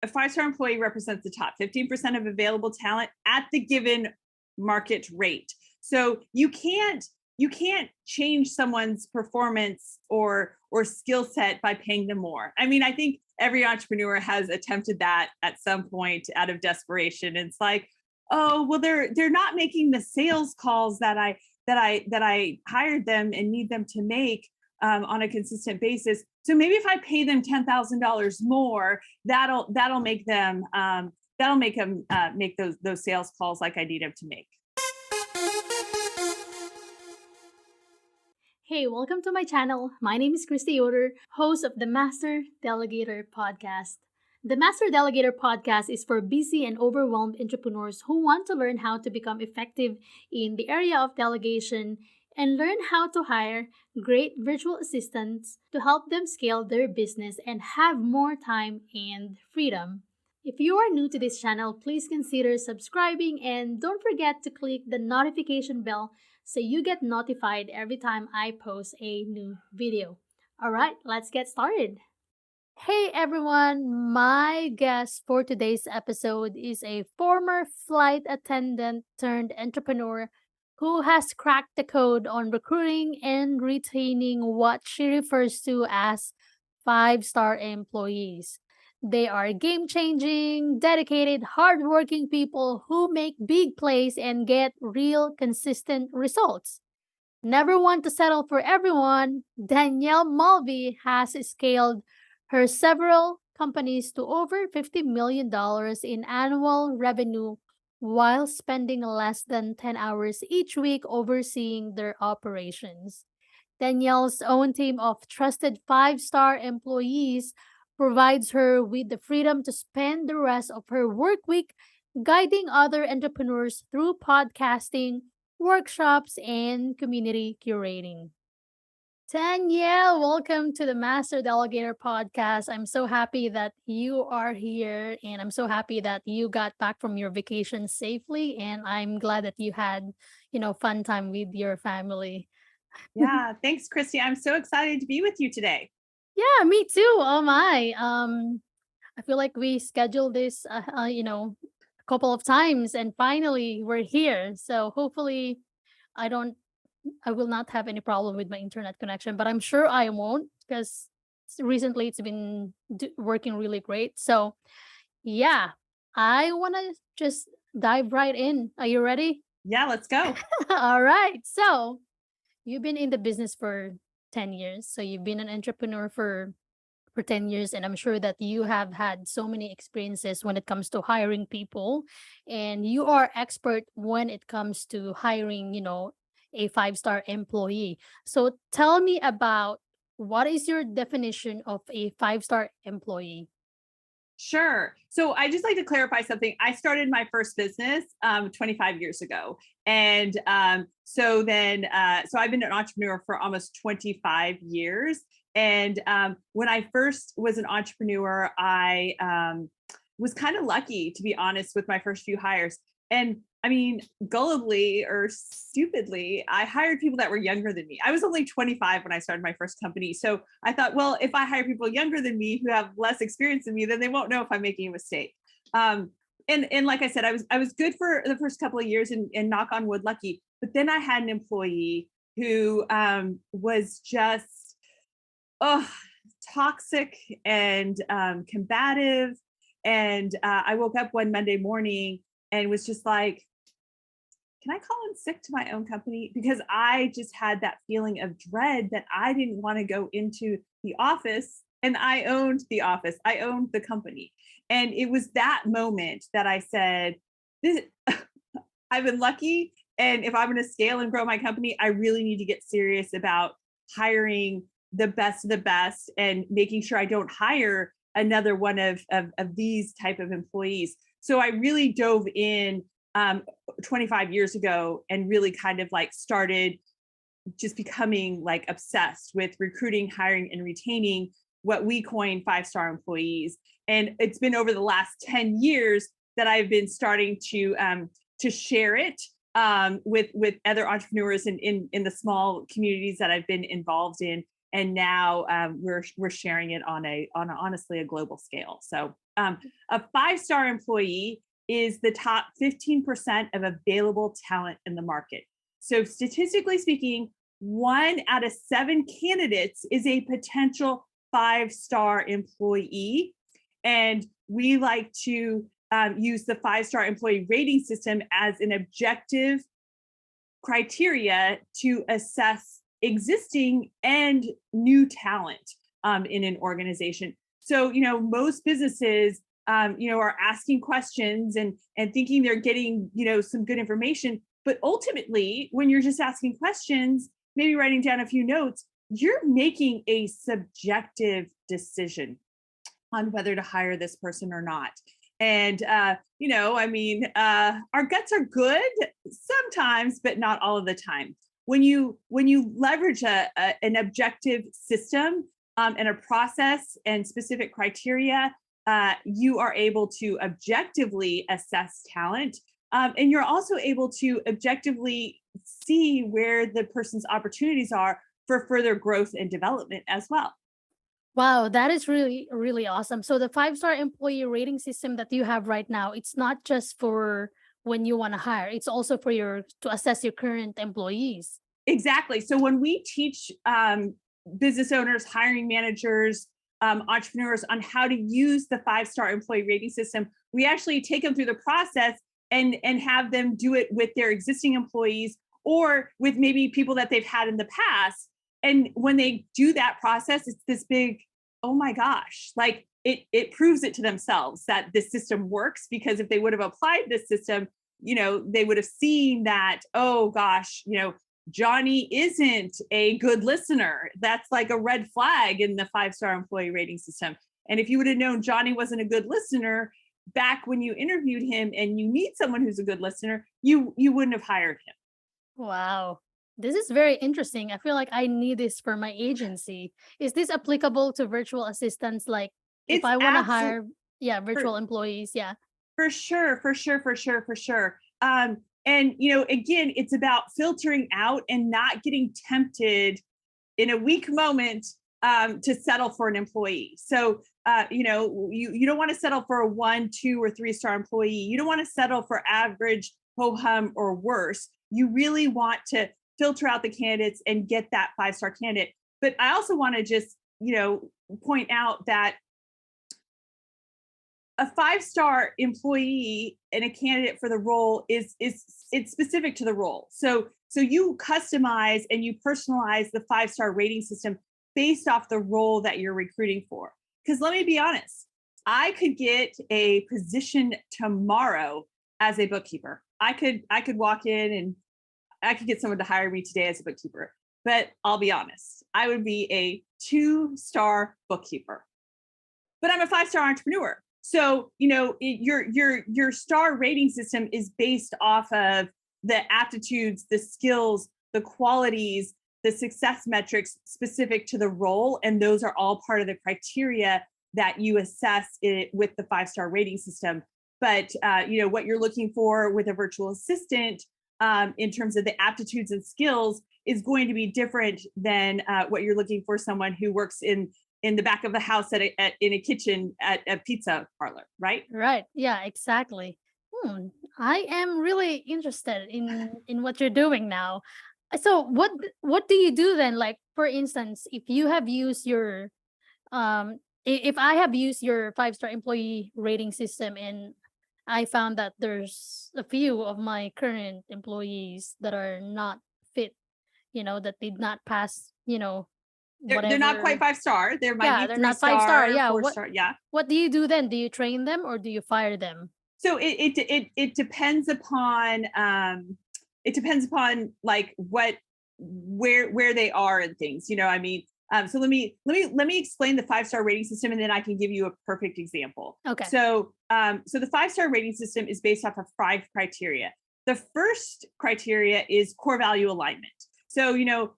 a 5-star employee represents the top 15% of available talent at the given market rate. So you can't change someone's performance or skill set by paying them more. I mean, I think every entrepreneur has attempted that at some point out of desperation. It's like, oh, well, they're not making the sales calls that I hired them and need them to make on a consistent basis. So maybe if I pay them $10,000 more, that'll make them make those sales calls like I need them to make. Hey, welcome to my channel. My name is Kristy Yoder, host of the Master Delegator Podcast. The Master Delegator Podcast is for busy and overwhelmed entrepreneurs who want to learn how to become effective in the area of delegation and learn how to hire great virtual assistants to help them scale their business and have more time and freedom. If you are new to this channel, please consider subscribing and don't forget to click the notification bell so you get notified every time I post a new video. All right, let's get started. Hey everyone, my guest for today's episode is a former flight attendant turned entrepreneur who has cracked the code on recruiting and retaining what she refers to as 5-star employees. They are game changing, dedicated, hardworking people who make big plays and get real consistent results. Never want to settle for everyone, Danielle Mulvey has scaled her several companies to over $50 million in annual revenue while spending less than 10 hours each week overseeing their operations. Danielle's own team of trusted 5-star employees provides her with the freedom to spend the rest of her work week guiding other entrepreneurs through podcasting, workshops, and community curating. Danielle, welcome to the Master Delegator Podcast. I'm so happy that you are here, and I'm so happy that you got back from your vacation safely, and I'm glad that you had, fun time with your family. Yeah, thanks, Kristy. I'm so excited to be with you today. Yeah, me too. Oh my. I feel like we scheduled this, a couple of times, and finally we're here. So hopefully, I don't, I will not have any problem with my internet connection, but I'm sure I won't because recently it's been working really great. So yeah, I want to just dive right in. Are you ready? Yeah, let's go. All right. So you've been in the business for 10 years. So you've been an entrepreneur for 10 years, and I'm sure that you have had so many experiences when it comes to hiring people, and you are expert when it comes to hiring, a 5-star employee. So tell me about what is your definition of a 5-star employee? Sure. So I just like to clarify something. I started my first business 25 years ago. And so I've been an entrepreneur for almost 25 years. And when I first was an entrepreneur, I was kind of lucky, to be honest, with my first few hires. And I mean, gullibly or stupidly, I hired people that were younger than me. I was only 25 when I started my first company. So I thought, well, if I hire people younger than me who have less experience than me, then they won't know if I'm making a mistake. And like I said, I was good for the first couple of years and knock on wood, lucky. But then I had an employee who was just toxic and combative. And I woke up one Monday morning and was just like, can I call in sick to my own company? Because I just had that feeling of dread that I didn't want to go into the office, and I owned the office. I owned the company. And it was that moment that I said, this, I've been lucky. And if I'm going to scale and grow my company, I really need to get serious about hiring the best of the best and making sure I don't hire another one of these type of employees. So I really dove in 25 years ago and really kind of like started just becoming like obsessed with recruiting, hiring, and retaining what we coin 5-star employees. And it's been over the last 10 years that I've been starting to share it with other entrepreneurs in the small communities that I've been involved in. And now we're sharing it on honestly a global scale. So A 5-star employee is the top 15% of available talent in the market. So statistically speaking, 1 out of 7 candidates is a potential 5-star employee. And we like to use the 5-star employee rating system as an objective criteria to assess existing and new talent in an organization. So, most businesses, are asking questions and thinking they're getting, some good information. But ultimately, when you're just asking questions, maybe writing down a few notes, you're making a subjective decision on whether to hire this person or not. And, our guts are good sometimes, but not all of the time. When you leverage an objective system and a process and specific criteria, you are able to objectively assess talent. And you're also able to objectively see where the person's opportunities are for further growth and development as well. Wow, that is really, really awesome. So the 5-star employee rating system that you have right now, it's not just for when you want to hire, it's also for to assess your current employees. Exactly. So when we teach business owners, hiring managers, entrepreneurs on how to use the 5-star employee rating system, we actually take them through the process and have them do it with their existing employees or with maybe people that they've had in the past. And when they do that process, it's this big, oh my gosh, like it proves it to themselves that this system works, because if they would have applied this system, they would have seen that, oh gosh, Johnny isn't a good listener. That's like a red flag in the 5-star employee rating system. And if you would have known Johnny wasn't a good listener back when you interviewed him and you need someone who's a good listener, you wouldn't have hired him. Wow. This is very interesting. I feel like I need this for my agency. Is this applicable to virtual assistants? Like if It's I want to hire, virtual for, employees. Yeah. for sure. And again, it's about filtering out and not getting tempted in a weak moment to settle for an employee. So you don't want to settle for a 1, 2, or 3-star employee. You don't want to settle for average, ho-hum, or worse. You really want to filter out the candidates and get that 5-star candidate. But I also want to just, point out that a 5-star employee and a candidate for the role it's specific to the role. So you customize and you personalize the 5-star rating system based off the role that you're recruiting for. Because let me be honest, I could get a position tomorrow as a bookkeeper. I could walk in and I could get someone to hire me today as a bookkeeper. But I'll be honest, I would be a 2-star bookkeeper. But I'm a 5-star entrepreneur. So, your star rating system is based off of the aptitudes, the skills, the qualities, the success metrics specific to the role. And those are all part of the criteria that you assess it with the 5-star rating system. But, what you're looking for with a virtual assistant in terms of the aptitudes and skills is going to be different than what you're looking for someone who works in the back of the house in a kitchen at a pizza parlor, right? Right. Yeah, exactly. I am really interested in what you're doing now. So what do you do then? Like for instance, if you have used your if I have used your 5-star employee rating system and I found that there's a few of my current employees that are not fit, that did not pass, They're not quite whatever. 5-star. There might Yeah, be they're three not 5-star. star, Yeah. 4-star. Yeah. What do you do then? Do you train them or do you fire them? So it depends upon like where they are and things. So let me explain the 5-star rating system, and then I can give you a perfect example. Okay. So the 5-star rating system is based off of 5 criteria. The first criteria is core value alignment. So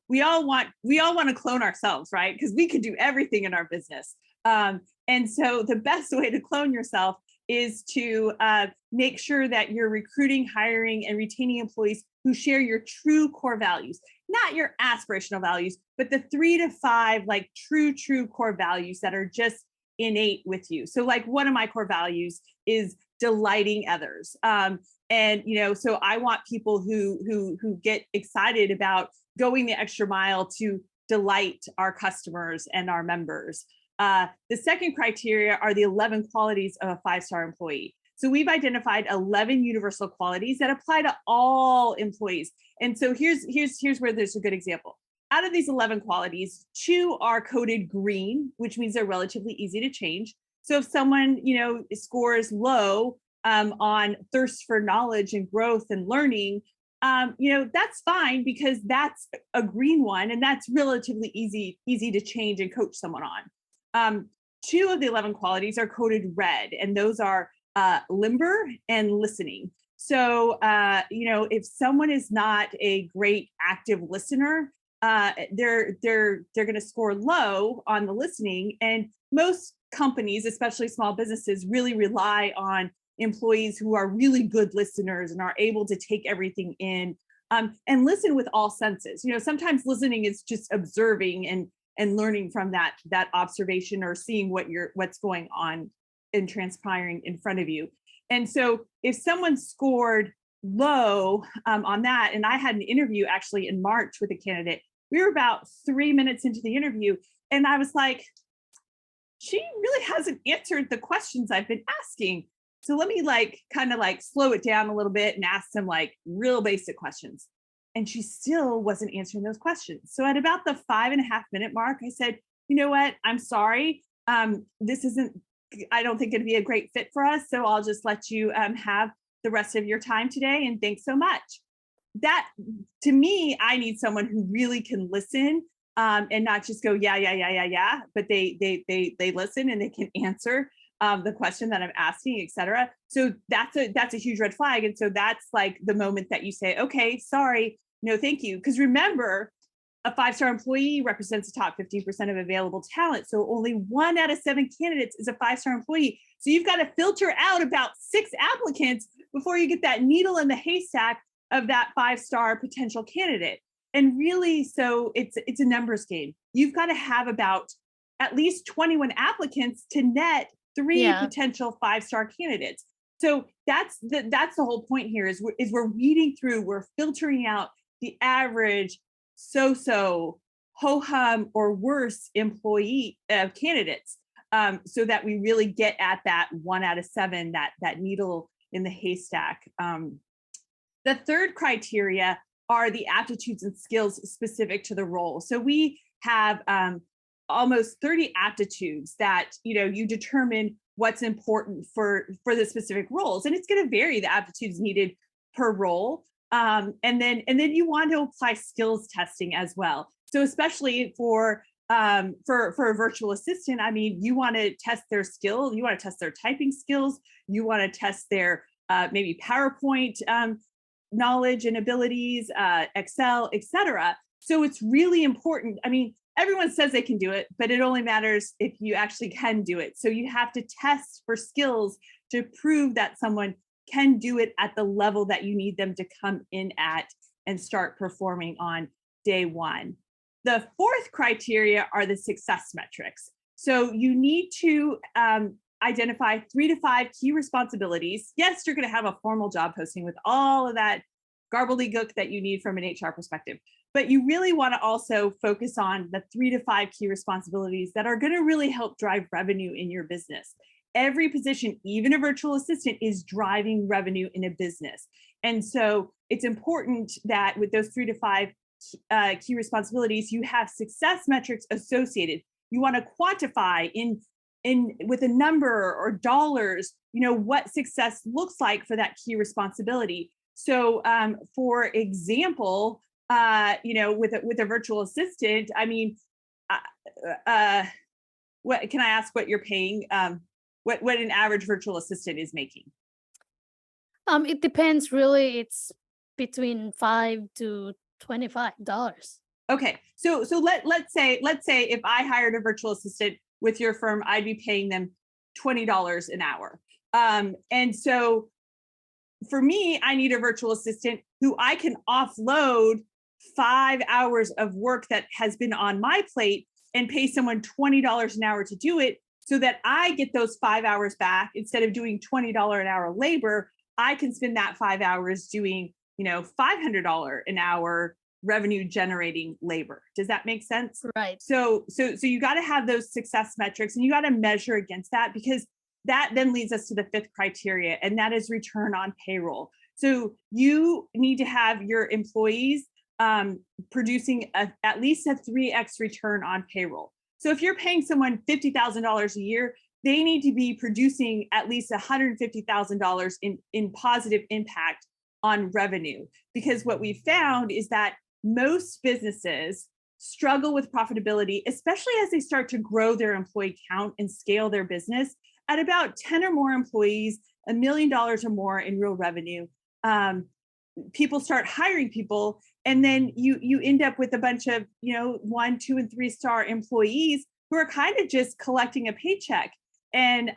we all want to clone ourselves, right? Because we could do everything in our business. And so the best way to clone yourself is to make sure that you're recruiting, hiring, and retaining employees who share your true core values, not your aspirational values, but the 3 to 5 like true core values that are just innate with you. So like one of my core values is delighting others. And, so I want people who get excited about going the extra mile to delight our customers and our members. The second criteria are the 11 qualities of a 5-star employee. So we've identified 11 universal qualities that apply to all employees. And so here's where there's a good example. Out of these 11 qualities, 2 are coded green, which means they're relatively easy to change. So if someone, scores low on thirst for knowledge and growth and learning, that's fine because that's a green one and that's relatively easy to change and coach someone on. 2 of the 11 qualities are coded red, and those are limber and listening. So, if someone is not a great active listener, they're going to score low on the listening. And most companies, especially small businesses, really rely on employees who are really good listeners and are able to take everything in and listen with all senses. Sometimes listening is just observing and learning from that observation or seeing what's going on and transpiring in front of you. And so if someone scored low on that, and I had an interview actually in March with a candidate, we were about 3 minutes into the interview, and I was like, she really hasn't answered the questions I've been asking. So let me kind of slow it down a little bit and ask some real basic questions. And she still wasn't answering those questions. So at about the 5.5-minute mark, I said, you know what? I'm sorry. This isn't, I don't think it'd be a great fit for us. So I'll just let you have the rest of your time today. And thanks so much. That, to me, I need someone who really can listen and not just go, yeah, but they listen and they can answer the question that I'm asking, et cetera. So that's a huge red flag. And so that's the moment that you say, okay, sorry, no, thank you. Because remember, a 5-star employee represents the top 15% of available talent. So only 1 out of 7 candidates is a 5-star employee. So you've got to filter out about 6 applicants before you get that needle in the haystack of that 5-star potential candidate. And really, so it's a numbers game. You've got to have about at least 21 applicants to net 3 potential 5-star candidates. So that's the whole point here is we're weeding through, we're filtering out the average so-so, ho-hum, or worse employee candidates, so that we really get at that 1 out of 7, that needle in the haystack. The third criteria are the aptitudes and skills specific to the role. So we have almost 30 aptitudes that you determine what's important for the specific roles, and it's going to vary the aptitudes needed per role. And then you want to apply skills testing as well. So especially for a virtual assistant, I mean, you want to test their skill, you want to test their typing skills, you want to test their maybe PowerPoint knowledge and abilities, Excel, et cetera. So it's really important. I mean, everyone says they can do it, but it only matters if you actually can do it. So you have to test for skills to prove that someone can do it at the level that you need them to come in at and start performing on day 1. The fourth criteria are the success metrics. So you need to identify 3 to 5 key responsibilities. Yes, you're going to have a formal job posting with all of that gobbledygook that you need from an HR perspective, but you really want to also focus on the 3 to 5 key responsibilities that are going to really help drive revenue in your business. Every position, even a virtual assistant, is driving revenue in a business. And so it's important that with those 3 to 5 key responsibilities, you have success metrics associated. You want to quantify in with a number or dollars, what success looks like for that key responsibility. So for example, with a virtual assistant, I mean, what can I ask what you're paying? What an average virtual assistant is making? It depends really. It's between $5 to $25. Okay. So let's say if I hired a virtual assistant with your firm, I'd be paying them $20 an hour. And so for me, I need a virtual assistant who I can offload 5 hours of work that has been on my plate and pay someone $20 an hour to do it, so that I get those 5 hours back. Instead of doing $20 an hour labor, I can spend that 5 hours doing, $500 an hour revenue generating labor. Does that make sense? Right. So you got to have those success metrics, and you got to measure against that, because that then leads us to the fifth criteria, and that is return on payroll. So you need to have your employees producing at least a 3x return on payroll. So if you're paying someone $50,000 a year, they need to be producing at least $150,000 in positive impact on revenue. Because what we found is that most businesses struggle with profitability, especially as they start to grow their employee count and scale their business at about 10 or more employees, $1 million or more in real revenue. People start hiring people, and then you end up with a bunch of 1, 2, and 3-star employees who are kind of just collecting a paycheck. And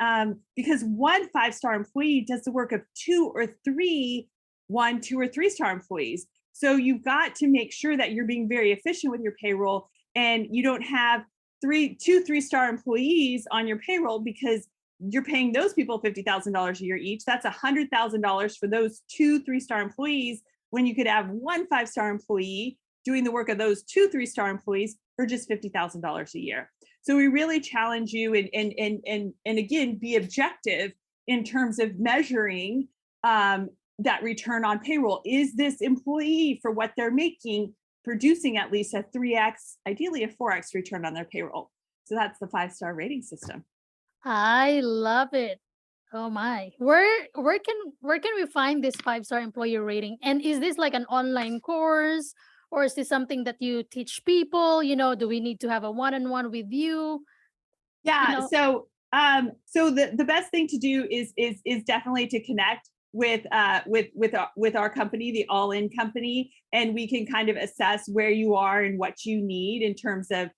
because one 5-star employee does the work of 2 or 3 1, 2, or 3-star employees. So you've got to make sure that you're being very efficient with your payroll, and you don't have 2 3-star employees on your payroll, because you're paying those people $50,000 a year each. That's $100,000 for those 2 3-star employees, when you could have one 5-star employee doing the work of those 2 3-star employees for just $50,000 a year. So we really challenge you, and again, be objective in terms of measuring that return on payroll. Is this employee, for what they're making, producing at least a 3x, ideally a 4x return on their payroll? So that's the 5-star rating system. I love it. Oh my. Where can we find this 5-star employee rating? And is this like an online course, or is this something that you teach people? Do we need to have a one-on-one with you? Yeah. So the best thing to do is definitely to connect with our company, the All In Company, and we can kind of assess where you are and what you need in terms of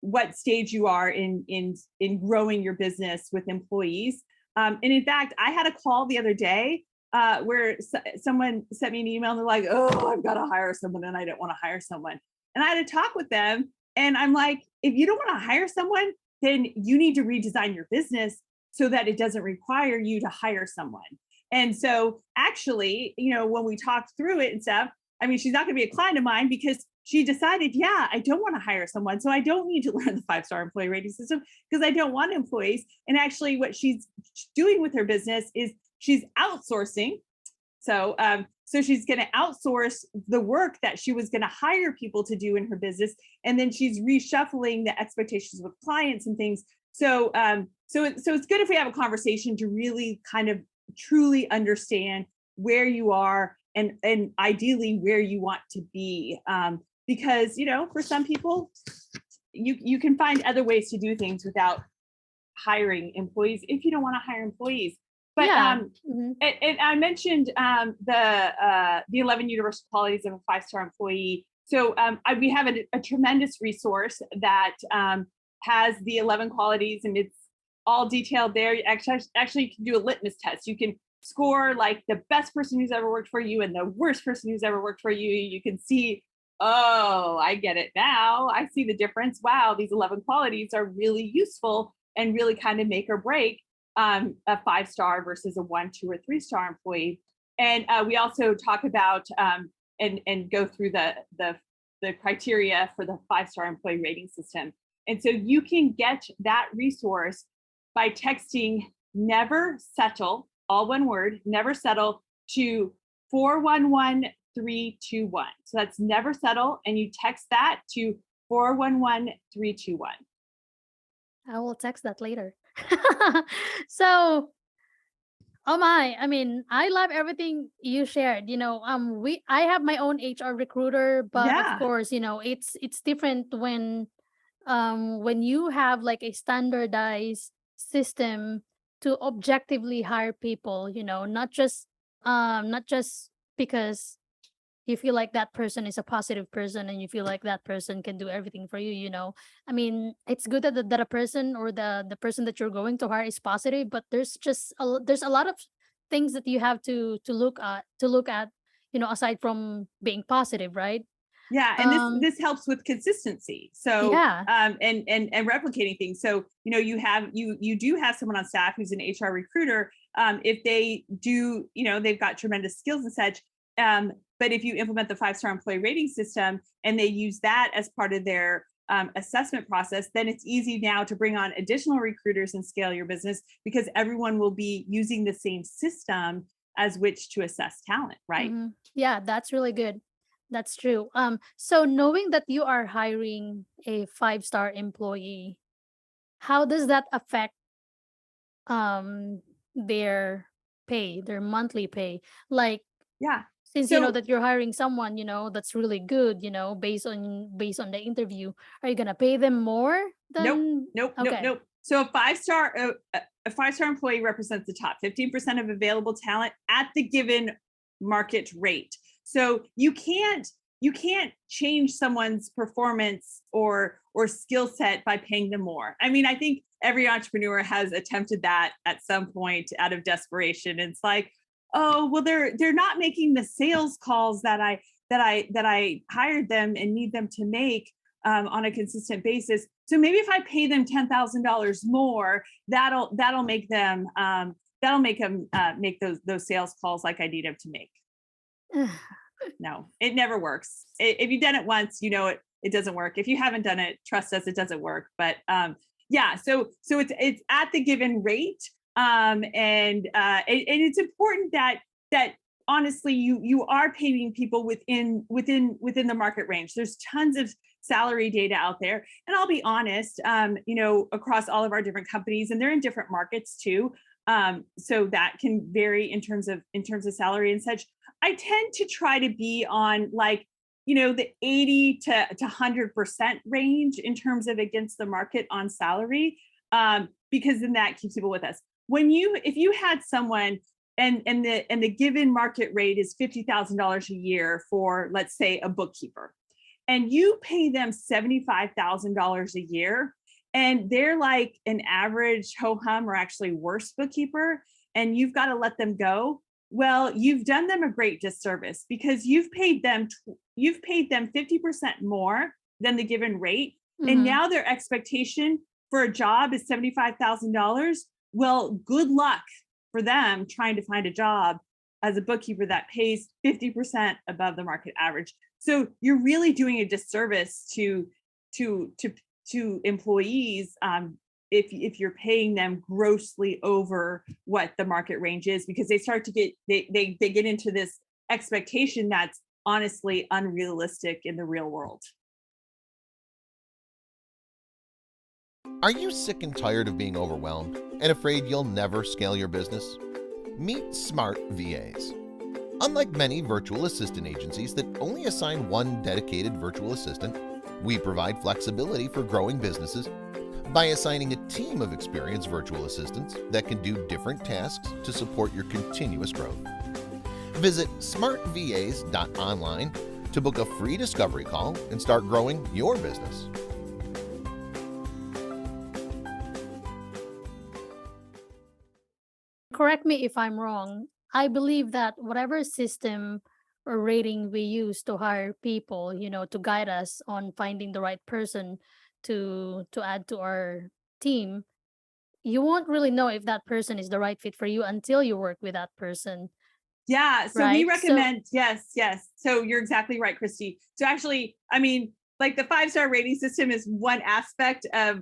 what stage you are in growing your business with employees. And in fact, I had a call the other day where someone sent me an email, and they're like, "Oh, I've got to hire someone, and I don't want to hire someone." And I had to talk with them, and I'm like, if you don't want to hire someone, then you need to redesign your business so that it doesn't require you to hire someone. And so actually, when we talked through it and stuff, I mean, she's not going to be a client of mine, because she decided, yeah, I don't want to hire someone. So I don't need to learn the 5-star employee rating system, because I don't want employees. And actually what she's doing with her business is she's outsourcing. So she's going to outsource the work that she was going to hire people to do in her business. And then she's reshuffling the expectations with clients and things. So it's good if we have a conversation to really kind of truly understand where you are, and ideally where you want to be. Because, for some people, you can find other ways to do things without hiring employees, if you don't want to hire employees. But and I mentioned the 11 universal qualities of a 5-star employee. So we have a tremendous resource that has the 11 qualities, and it's all detailed there. Actually, you can do a litmus test. You can score like the best person who's ever worked for you and the worst person who's ever worked for you. You can see, oh, I get it now. I see the difference. Wow, these 11 qualities are really useful and really kind of make or break a 5-star versus a 1, 2, or 3-star employee. And we also talk about and go through the criteria for the 5-star employee rating system. And so you can get that resource by texting "never settle," all one word, "never settle," to 411321. So that's "never settle," and you text that to 411321. I will text that later. So, oh my, I mean, I love everything you shared. I have my own HR recruiter, but of Yeah. course, it's different when you have like a standardized system to objectively hire people, not just because you feel like that person is a positive person and you feel like that person can do everything for you. I mean, it's good that a person, or the person that you're going to hire, is positive, but there's a lot of things that you have to look at aside from being positive, right? Yeah, and this helps with consistency. So Yeah. and replicating things. So you do have someone on staff who's an HR recruiter. If they do, they've got tremendous skills and such. But if you implement the 5-star employee rating system and they use that as part of their assessment process, then it's easy now to bring on additional recruiters and scale your business because everyone will be using the same system as which to assess talent, right? Mhm. Yeah, that's really good. That's true. So knowing that you are hiring a 5-star employee, how does that affect um their pay, their monthly pay? Like, Yeah. since you know So that you're hiring someone, that's really good, based on the interview, are you gonna pay them more nope, than nope, nope, okay. nope. So a 5-star employee represents the top 15% of available talent at the given market rate. So you can't change someone's performance or skill set by paying them more. I mean, I think every entrepreneur has attempted that at some point out of desperation. It's like, oh, well, they're not making the sales calls that I hired them and need them to make on a consistent basis. So maybe if I pay them $10,000 more, that'll make them make those sales calls like I need them to make. No, it never works. If you've done it once, it doesn't work. If you haven't done it, trust us, it doesn't work. But yeah, so it's at the given rate, and it's important that honestly you are paying people within the market range. There's tons of salary data out there, and I'll be honest, across all of our different companies, and they're in different markets too. So that can vary in terms of salary and such. I tend to try to be on the 80 to 100% range in terms of against the market on salary, because then that keeps people with us. If you had someone and the given market rate is $50,000 a year for, let's say, a bookkeeper, and you pay them $75,000 a year, and they're like an average ho-hum or actually worse bookkeeper, and you've got to let them go, well, you've done them a great disservice because you've paid them 50% more than the given rate, and Mhm. now their expectation for a job is $75,000. Well, good luck for them trying to find a job as a bookkeeper that pays 50% above the market average. So you're really doing a disservice to employees, if you're paying them grossly over what the market range is, because they start to get into this expectation that's honestly unrealistic in the real world. Are you sick and tired of being overwhelmed and afraid you'll never scale your business? Meet Smart VAs. Unlike many virtual assistant agencies that only assign one dedicated virtual assistant, we provide flexibility for growing businesses by assigning a team of experienced virtual assistants that can do different tasks to support your continuous growth. Visit smartvas.online to book a free discovery call and start growing your business. Correct me if I'm wrong. I believe that whatever system or rating we use to hire people, to guide us on finding the right person to add to our team, you won't really know if that person is the right fit for you until you work with that person, Yeah, so we right? So, recommend, yes, yes. So you're exactly right, Kristy. So actually, I mean, like the 5-star rating system is one aspect of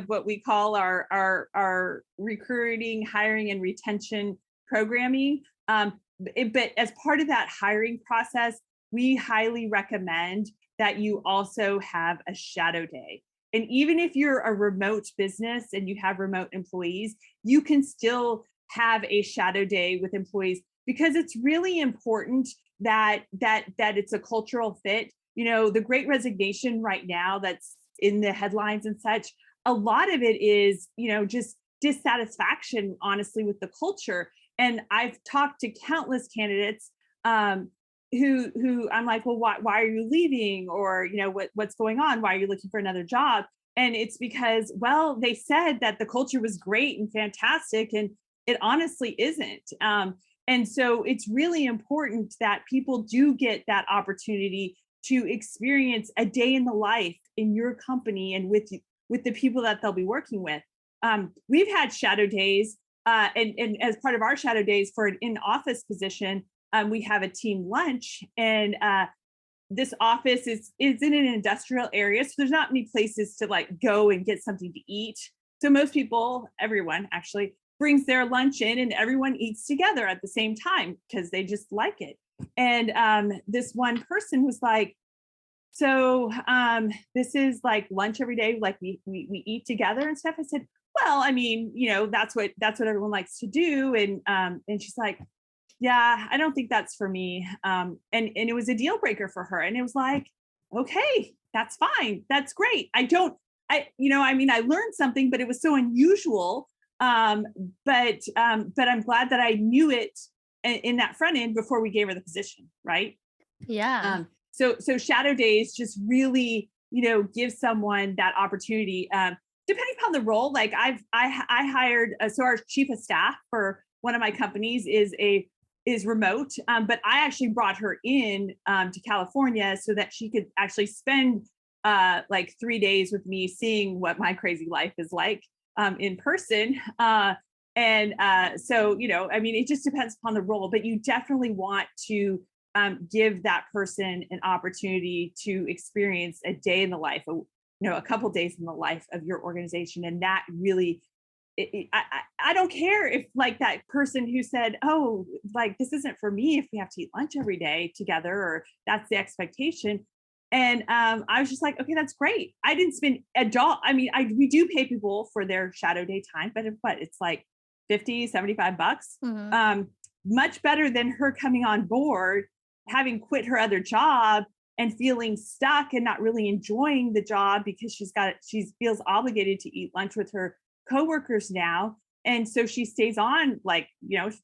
what we call our recruiting, hiring, and retention programming. But as part of that hiring process, we highly recommend that you also have a shadow day. And even if you're a remote business and you have remote employees, you can still have a shadow day with employees, because it's really important that it's a cultural fit. The Great Resignation right now that's in the headlines and such, a lot of it is, just dissatisfaction, honestly, with the culture. And I've talked to countless candidates, who I'm like, well, why are you leaving? Or, what's going on? Why are you looking for another job? And it's because, well, they said that the culture was great and fantastic, and it honestly isn't. And so it's really important that people do get that opportunity to experience a day in the life in your company and with the people that they'll be working with. We've had shadow days, and as part of our shadow days for an in-office position, we have a team lunch, and this office is in an industrial area, so there's not many places to like go and get something to eat. So most people, everyone actually, brings their lunch in, and everyone eats together at the same time because they just like it. And this one person was like, so this is like lunch every day, like we eat together and stuff. I said, well, I mean, that's what everyone likes to do. And she's like, yeah, I don't think that's for me. And it was a deal breaker for her. And it was like, okay, that's fine. That's great. I learned something, but it was so unusual. But I'm glad that I knew it in that front end before we gave her the position. Right. Yeah. So shadow days just really, give someone that opportunity, depending upon the role. Like I hired, so our chief of staff for one of my companies is remote, but I actually brought her in to California so that she could actually spend like 3 days with me, seeing what my crazy life is like in person. So, it just depends upon the role, but you definitely want to give that person an opportunity to experience a day in the life, a couple days in the life of your organization. And that really, I don't care if like that person who said, oh, like this isn't for me if we have to eat lunch every day together, or that's the expectation. And I was just like, okay, that's great. I didn't spend we do pay people for their shadow day time, but it's like $50, $75. Mm-hmm. Much better than her coming on board, having quit her other job and feeling stuck and not really enjoying the job because she feels obligated to eat lunch with her coworkers now. And so she stays on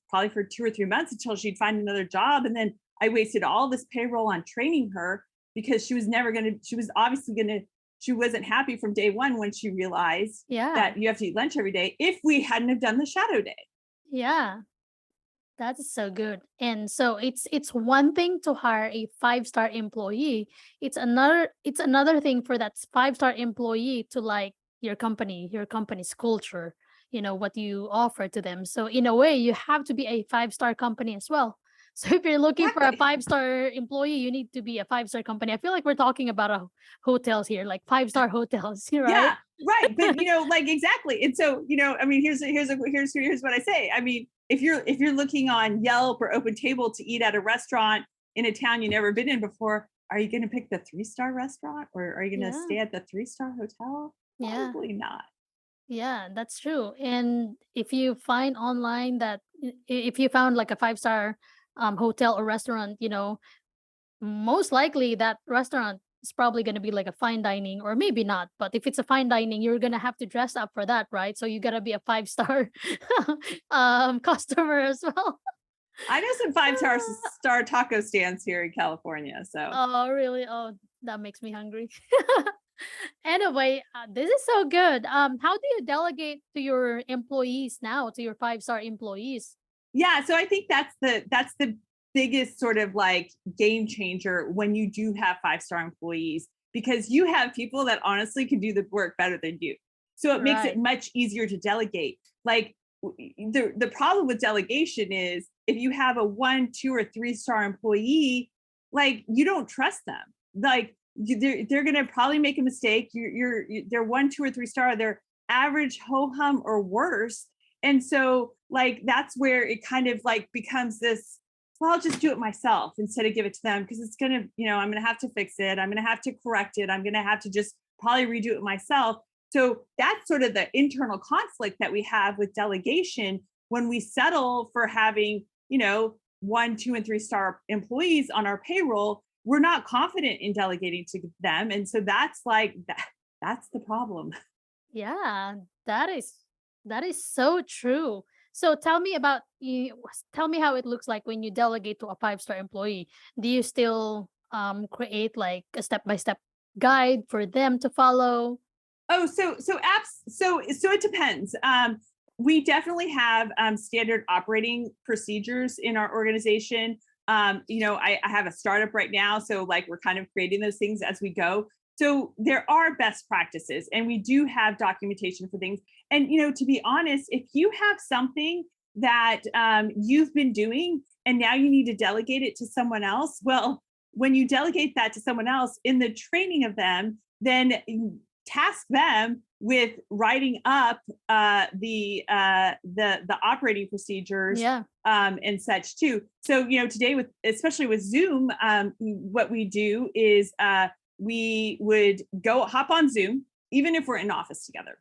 probably for 2 or 3 months until she'd find another job. And then I wasted all this payroll on training her because she wasn't happy from day one when she realized that you have to eat lunch every day if we hadn't have done the shadow day. Yeah. That's so good. And so it's one thing to hire a 5-star employee. It's another thing for that 5-star employee to like your company's culture, what you offer to them. So in a way, you have to be a 5-star company as well. So if you're looking for a 5-star employee, you need to be a 5-star company. I feel like we're talking about hotels here, like 5-star hotels, right? Yeah, right. But like exactly. And so, here's what I say. I mean, if you're looking on Yelp or Open Table to eat at a restaurant in a town you've never been in before, are you going to pick the 3-star restaurant, or are you going to stay at the 3-star hotel? Probably not. Yeah, that's true. And if you find online if you found like a 5-star hotel or restaurant, most likely that restaurant is probably going to be like a fine dining, or maybe not. But if it's a fine dining, you're going to have to dress up for that, right? So you got to be a 5-star customer as well. I know some 5-star taco stands here in California. So. Oh, really? Oh, that makes me hungry. Anyway, this is so good. How do you delegate to your employees now, to your 5-star employees? Yeah, so I think that's the biggest sort of like game changer when you do have 5-star employees, because you have people that honestly can do the work better than you. So it makes it much easier to delegate. Like the problem with delegation is if you have a 1, 2, or 3-star employee, like you don't trust them. Like they're going to probably make a mistake. They're 1, 2, or 3-star. They're average, ho-hum, or worse. And so like, that's where it kind of like becomes this, well, I'll just do it myself instead of give it to them, because it's going to, I'm going to have to fix it. I'm going to have to correct it. I'm going to have to just probably redo it myself. So that's sort of the internal conflict that we have with delegation when we settle for having, 1, 2, and 3-star employees on our payroll. We're not confident in delegating to them. And so that's the problem. Yeah, that is so true. So tell me how it looks like when you delegate to a 5-star employee. Do you still create like a step-by-step guide for them to follow? Oh, so it depends. We definitely have standard operating procedures in our organization. I have a startup right now. So like we're kind of creating those things as we go. So there are best practices and we do have documentation for things. And, to be honest, if you have something that you've been doing and now you need to delegate it to someone else, well, when you delegate that to someone else in the training of them, then task them with writing up the operating procedures and such too. So today especially with Zoom, what we do is we would go hop on Zoom, even if we're in office together.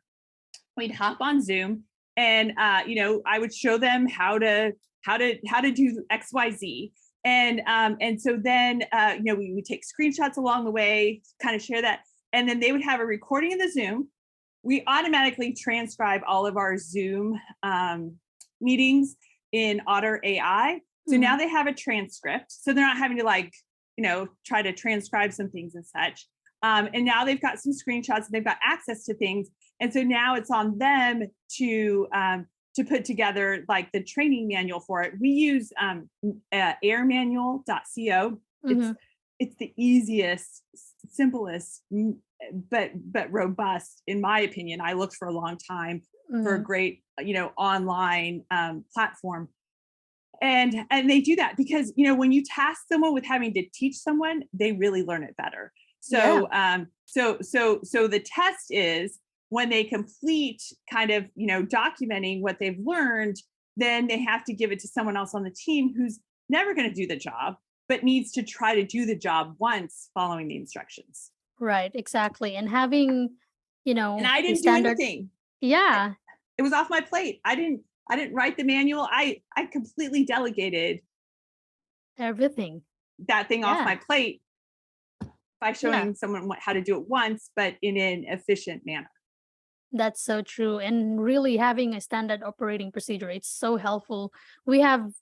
We'd hop on Zoom, and I would show them how to do XYZ. And so then we would take screenshots along the way, kind of share that, and then they would have a recording of the Zoom. We automatically transcribe all of our Zoom meetings in Otter AI. So now they have a transcript. So they're not having to try to transcribe some things and such. And now they've got some screenshots and they've got access to things. And so now it's on them to put together like the training manual for it. We use airmanual.co. It's the easiest, simplest, but robust, in my opinion. I looked for a long time for a great, online platform. And they do that because, when you task someone with having to teach someone, they really learn it better. So, so the test is when they complete kind of, documenting what they've learned, then they have to give it to someone else on the team who's never going to do the job, but needs to try to do the job once following the instructions. Right, exactly. And having, and I didn't do anything. Yeah. It was off my plate. I didn't write the manual. I completely delegated everything, that thing off my plate by showing someone how to do it once, but in an efficient manner. That's so true. And really having a standard operating procedure, it's so helpful. We have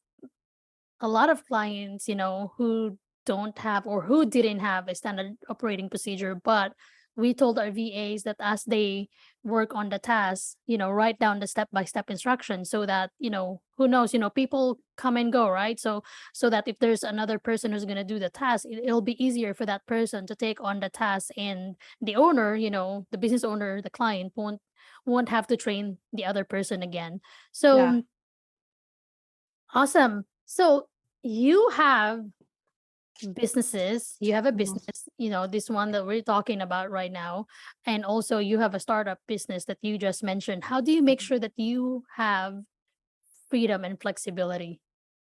a lot of clients, who don't have or who didn't have a standard operating procedure, but we told our VAs that as they work on the task, write down the step-by-step instructions so that, who knows, people come and go, right? So that if there's another person who's going to do the task, it'll be easier for that person to take on the task, and the owner, the business owner, the client won't have to train the other person again. So awesome. So you have businesses, you have a business, this one that we're talking about right now, and also you have a startup business that you just mentioned. How do you make sure that you have freedom and flexibility?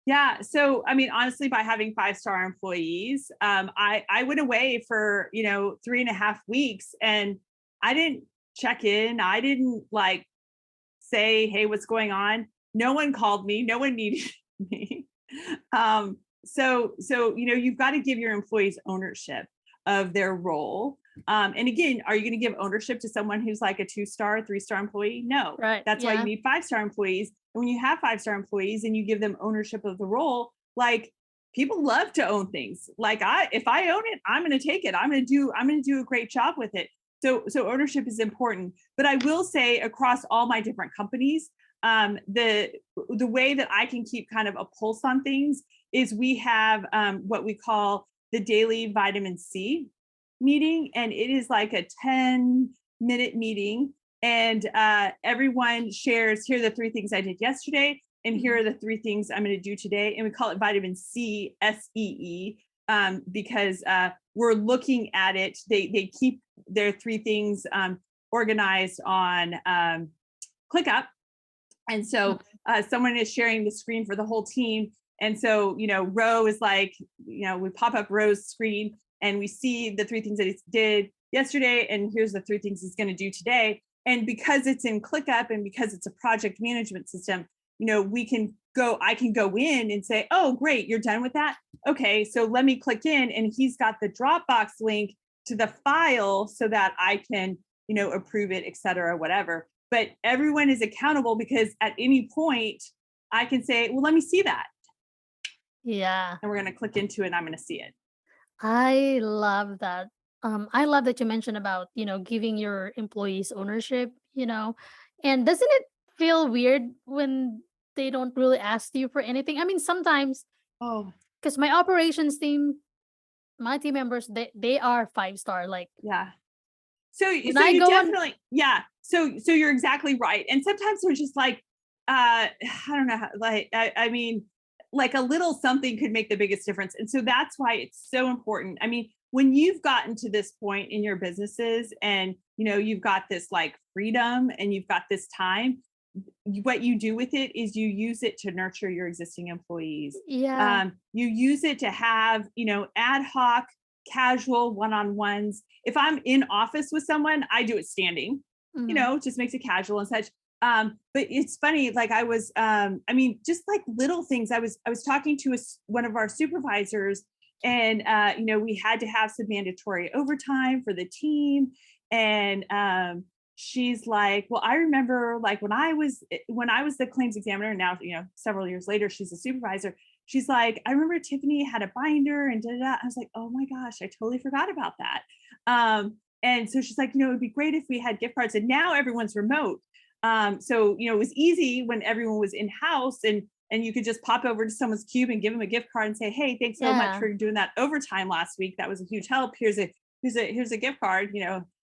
Yeah. So, I mean, honestly, by having 5-star employees, I went away for, 3.5 weeks and I didn't check in. I didn't say, hey, what's going on? No one called me. No one needed me. So, you've got to give your employees ownership of their role. And again, are you going to give ownership to someone who's like a 2-star, 3-star employee? No, right. That's why you need 5-star employees. And when you have 5-star employees and you give them ownership of the role, people love to own things. If I own it, I'm going to take it. I'm going to do a great job with it. So ownership is important. But I will say across all my different companies, the way that I can keep kind of a pulse on things is we have what we call the daily vitamin C meeting. And it is like a 10-minute meeting. And everyone shares, here are the 3 things I did yesterday. And here are the 3 things I'm going to do today. And we call it vitamin C, SEE, because we're looking at it. They keep their 3 things organized on ClickUp. And so someone is sharing the screen for the whole team. And so, Ro is we pop up Ro's screen and we see the 3 things that he did yesterday. And here's the 3 things he's going to do today. And because it's in ClickUp and because it's a project management system, I can go in and say, oh, great, you're done with that. Okay, so let me click in, and he's got the Dropbox link to the file so that I can, approve it, et cetera, whatever. But everyone is accountable because at any point I can say, well, let me see that. Yeah. And we're going to click into it and I'm going to see it. I love that. I love that you mentioned about, giving your employees ownership, and doesn't it feel weird when they don't really ask you for anything? I mean, sometimes Because my operations team, my team members, they are 5-star. Like Yeah. So when so I you go on, definitely, yeah. So you're exactly right. And sometimes we're just like, I don't know how, like, I mean, like a little something could make the biggest difference. And so that's why it's so important. I mean, when you've gotten to this point in your businesses and you've got this like freedom and you've got this time, what you do with it is you use it to nurture your existing employees. yeah, You use it to have, ad hoc, casual one-on-ones. If I'm in office with someone, I do it standing, mhm. just makes it casual and such. But it's funny, like I was, I mean, just like little things. I was talking to one of our supervisors, and we had to have some mandatory overtime for the team, and she's like, well, I remember like when I was the claims examiner, now several years later she's a supervisor. She's like, I remember Tiffany had a binder and da da da. I was like, oh my gosh, I totally forgot about that. And so she's like, it would be great if we had gift cards. And now everyone's remote. So it was easy when everyone was in house, and you could just pop over to someone's cube and give them a gift card and say, hey, thanks so much Yeah, for doing that overtime last week. That was a huge help. Here's a gift card,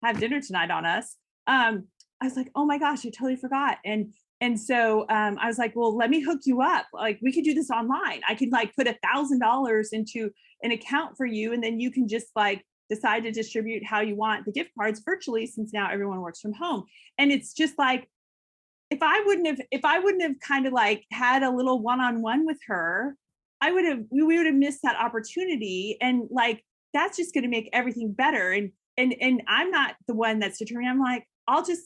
have dinner tonight on us. I was like, oh my gosh, I totally forgot. And so I was like, well, let me hook you up. Like we could do this online. I could like put $1,000 into an account for you, and then you can just like decide to distribute how you want the gift cards virtually, since now everyone works from home. And it's just like, if I wouldn't have kind of like had a little one-on-one with her, we would have missed that opportunity. And like that's just going to make everything better. And I'm not the one that's determined. I'm like, I'll just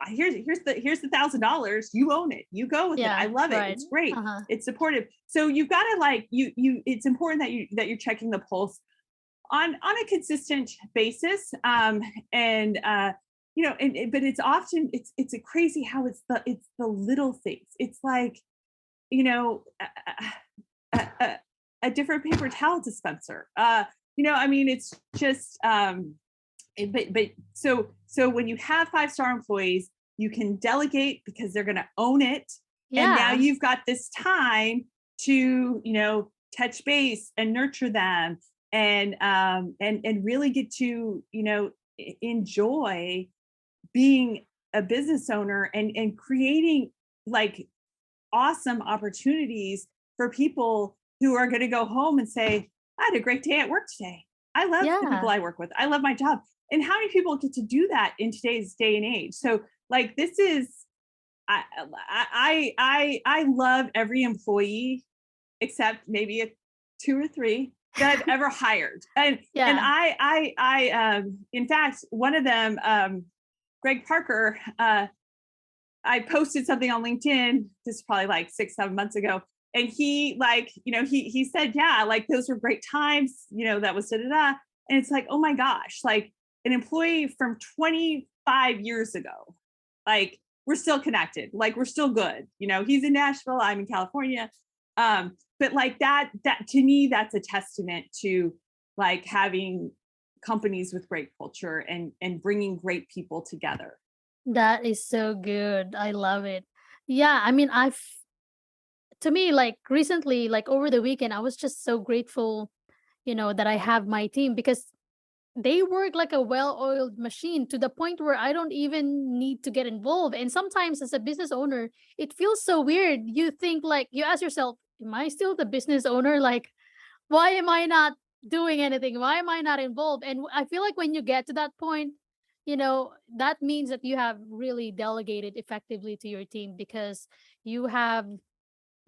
here's the $1,000. You own it. You go with it. I yeah, love it. right. It's great. Uh-huh. It's supportive. So you've got to like it's important that you're checking the pulse on a consistent basis. And but it's often it's a crazy how it's the little things. It's like, you know, a different paper towel dispenser. I mean, it's just but so when you have 5-star employees, you can delegate because they're going to own it. And now Yeah, you've got this time to, touch base and nurture them, and really get to, enjoy being a business owner, and creating like awesome opportunities for people who are going to go home and say, I had a great day at work today. I love the people yeah. I work with. I love my job. And how many people get to do that in today's day and age? So like this is I love every employee except maybe 2 or 3 that I've ever hired. And Yeah. I in fact, one of them, Greg Parker, I posted something on LinkedIn. This is probably like 6-7 months ago. And he like, he said, yeah, like those were great times, that was da da da. And it's like, oh my gosh, like an employee from 25 years ago, like we're still connected, like we're still good. He's in Nashville, I'm in California. But like that to me, that's a testament to like having companies with great culture, and bringing great people together. That is so good. I love it. Yeah, I mean, to me, like recently, like over the weekend, I was just so grateful, that I have my team because they work like a well-oiled machine to the point where I don't even need to get involved. And sometimes as a business owner, it feels so weird. You think like you ask yourself, am I still the business owner? Like, why am I not doing anything? Why am I not involved? And I feel like when you get to that point, that means that you have really delegated effectively to your team because you have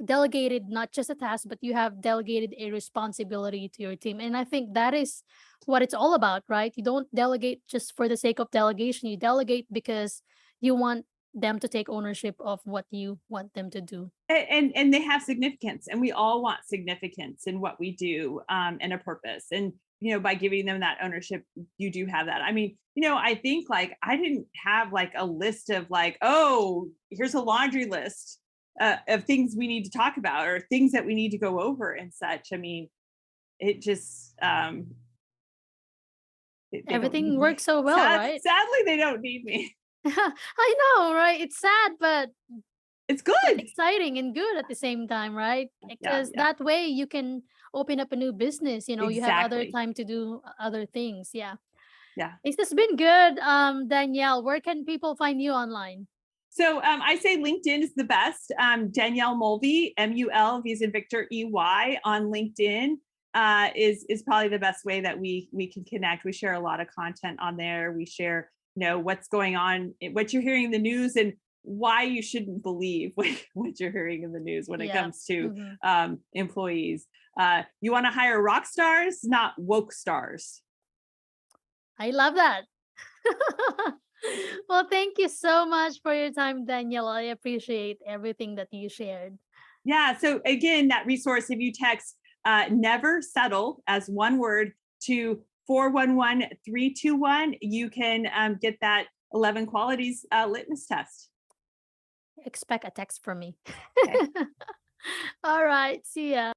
delegated not just a task, but you have delegated a responsibility to your team. And I think that is what it's all about, right? You don't delegate just for the sake of delegation. You delegate because you want them to take ownership of what you want them to do. And they have significance, and we all want significance in what we do, and a purpose. And by giving them that ownership, you do have that. I mean, I think like I didn't have like a list of like, oh, here's a laundry list of things we need to talk about, or things that we need to go over and such. I mean, it just they don't need Everything me. works so well, right? Sadly, they don't need me. I know, right? It's sad, but It's But good. exciting and good at the same time, right? Because Yeah. that way you can open up a new business. You have other Exactly. time to do other things. Yeah. Yeah. This has been good. Danielle, where can people find you online? So I say LinkedIn is the best. Danielle Mulvey, MUL, Visa Victor EY on LinkedIn is probably the best way that we can connect. We share a lot of content on there. We share, what's going on, what you're hearing in the news, and why you shouldn't believe what you're hearing in the news when it Yeah. comes to employees. You want to hire rock stars, not woke stars. I love that. Well, thank you so much for your time, Danielle. I appreciate everything that you shared. Yeah. So again, that resource, if you text never settle as one word to 411-321, you can get that 11 qualities litmus test. Expect a text from me. Okay. All right. See ya.